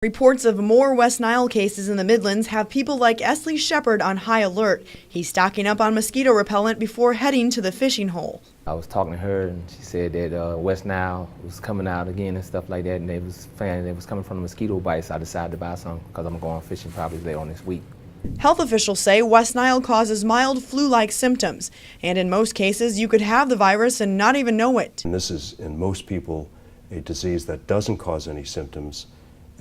Reports of more West Nile cases in the Midlands have people like Esley Shepard on high alert. He's stocking up on mosquito repellent before heading to the fishing hole. I was talking to her and she said that West Nile was coming out again and stuff like that, and they was finding it was coming from the mosquito bites. So I decided to buy some because I'm going fishing probably later on this week. Health officials say West Nile causes mild flu-like symptoms, and in most cases you could have the virus and not even know it. And this is, in most people, a disease that doesn't cause any symptoms.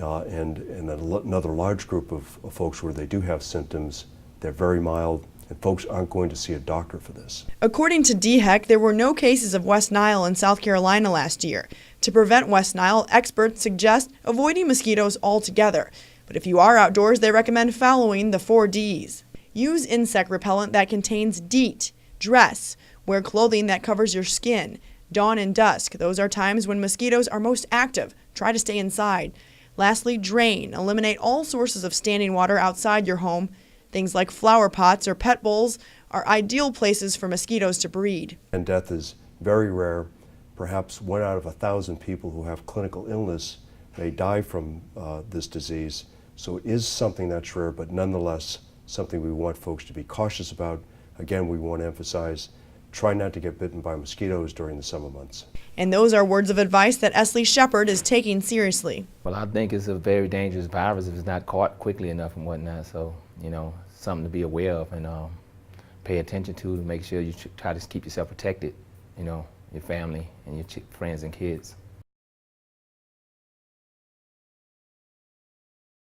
And another large group of folks where they do have symptoms, they're very mild, and folks aren't going to see a doctor for this. According to DHEC, there were no cases of West Nile in South Carolina last year. To prevent West Nile, experts suggest avoiding mosquitoes altogether. But if you are outdoors, they recommend following the 4 Ds. Use insect repellent that contains DEET. Dress. Wear clothing that covers your skin. Dawn and dusk. Those are times when mosquitoes are most active. Try to stay inside. Lastly, drain. Eliminate all sources of standing water outside your home. Things like flower pots or pet bowls are ideal places for mosquitoes to breed. And death is very rare. Perhaps 1 out of 1,000 people who have clinical illness may die from this disease. So it is something that's rare, but nonetheless something we want folks to be cautious about. Again, we want to emphasize, try not to get bitten by mosquitoes during the summer months. And those are words of advice that Esley Shepard is taking seriously. Well, I think it's a very dangerous virus if it's not caught quickly enough and whatnot. So, something to be aware of and pay attention to make sure you try to keep yourself protected, your family and your friends and kids.